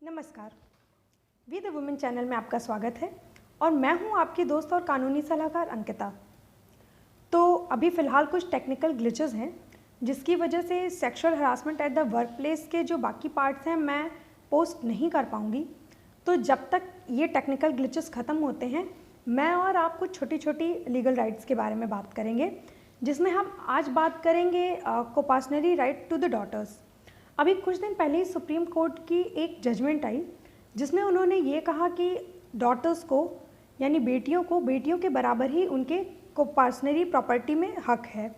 नमस्कार, we the women channel में आपका स्वागत है और मैं हूं आपकी दोस्त और कानूनी सलाहकार अंकिता। तो अभी फ़िलहाल कुछ टेक्निकल ग्लिचेस हैं जिसकी वजह से sexual harassment at the work place के जो बाकी पार्ट्स हैं मैं पोस्ट नहीं कर पाऊंगी। तो जब तक ये टेक्निकल ग्लिचेस ख़त्म होते हैं मैं और आप कुछ छोटी छोटी लीगल राइट्स के बारे में बात करेंगे, जिसमें हम आज बात करेंगे कोपासनरी राइट टू द डॉटर्स। अभी कुछ दिन पहले ही सुप्रीम कोर्ट की एक जजमेंट आई जिसमें उन्होंने ये कहा कि डॉटर्स को यानी बेटियों को बेटियों के बराबर ही उनके कोपासनरी प्रॉपर्टी में हक है,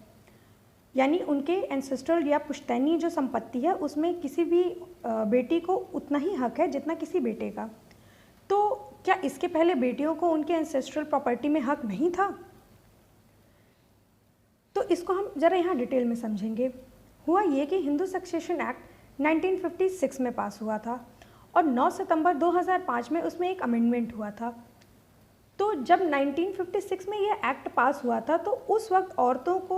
यानी उनके एंसेस्ट्रल या पुश्तैनी जो संपत्ति है उसमें किसी भी बेटी को उतना ही हक है जितना किसी बेटे का। तो क्या इसके पहले बेटियों को उनके एंसेस्ट्रल प्रॉपर्टी में हक नहीं था? तो इसको हम ज़रा यहाँ डिटेल में समझेंगे। हुआ ये कि हिंदू सक्सेशन एक्ट 1956 में पास हुआ था और 9 सितंबर 2005 में उसमें एक अमेंडमेंट हुआ था। तो जब 1956 में ये एक्ट पास हुआ था तो उस वक्त औरतों को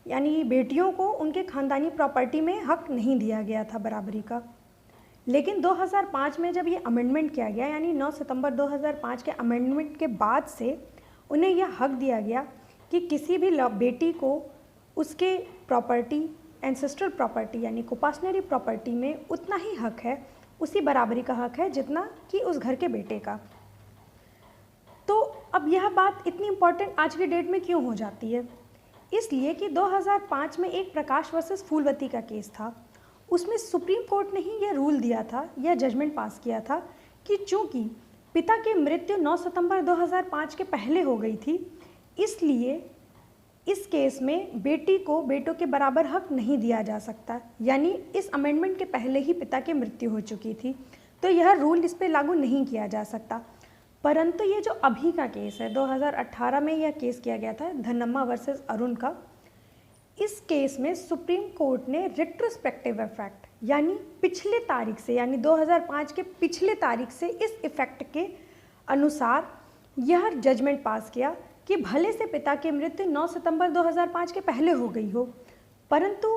यानी बेटियों को उनके ख़ानदानी प्रॉपर्टी में हक नहीं दिया गया था बराबरी का। लेकिन 2005 में जब ये अमेंडमेंट किया गया यानी 9 सितंबर 2005 के अमेंडमेंट के बाद से उन्हें यह हक दिया गया कि किसी भी बेटी को उसके प्रॉपर्टी एंसेस्ट्रल प्रॉपर्टी यानी कोपासनरी प्रॉपर्टी में उतना ही हक है, उसी बराबरी का हक है जितना कि उस घर के बेटे का। तो अब यह बात इतनी इम्पॉर्टेंट आज की डेट में क्यों हो जाती है? इसलिए कि 2005 में एक प्रकाश वर्सेस फूलवती का केस था। उसमें सुप्रीम कोर्ट ने ही यह रूल दिया था, यह जजमेंट पास किया था कि चूँकि पिता की मृत्यु 9 सितंबर 2005 के पहले हो गई थी, इसलिए इस केस में बेटी को बेटों के बराबर हक नहीं दिया जा सकता। यानी इस अमेंडमेंट के पहले ही पिता की मृत्यु हो चुकी थी, तो यह रूल इस पर लागू नहीं किया जा सकता। परंतु ये जो अभी का केस है 2018 में यह केस किया गया था धनम्मा वर्सेस अरुण का, इस केस में सुप्रीम कोर्ट ने रिट्रोस्पेक्टिव इफेक्ट यानी पिछले तारीख से यानी 2005 के पिछले तारीख से इस इफेक्ट के अनुसार यह जजमेंट पास किया कि भले से पिता की मृत्यु 9 सितंबर 2005 के पहले हो गई हो, परंतु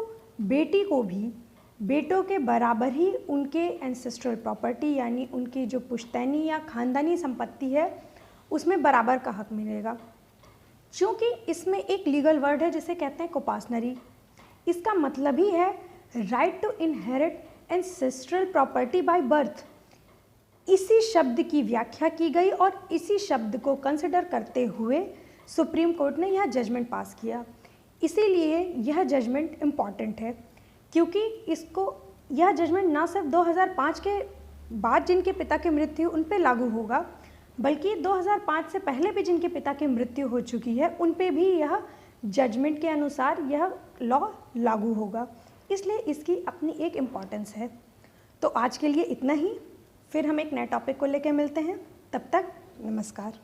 बेटी को भी बेटों के बराबर ही उनके एंसेस्ट्रल प्रॉपर्टी यानी उनकी जो पुश्तैनी या ख़ानदानी संपत्ति है उसमें बराबर का हक मिलेगा। क्योंकि इसमें एक लीगल वर्ड है जिसे कहते हैं कोपासनरी। इसका मतलब ही है right to inherit ancestral property by birth. इसी शब्द की व्याख्या की गई और इसी शब्द को कंसिडर करते हुए सुप्रीम कोर्ट ने यह जजमेंट पास किया। इसीलिए यह जजमेंट इम्पॉर्टेंट है क्योंकि यह जजमेंट ना सिर्फ 2005 के बाद जिनके पिता की मृत्यु उन पे लागू होगा, बल्कि 2005 से पहले भी जिनके पिता की मृत्यु हो चुकी है उन पे भी यह जजमेंट के अनुसार यह लॉ लागू होगा। इसलिए इसकी अपनी एक इम्पॉर्टेंस है। तो आज के लिए इतना ही, फिर हम एक नए टॉपिक को लेकर मिलते हैं। तब तक नमस्कार।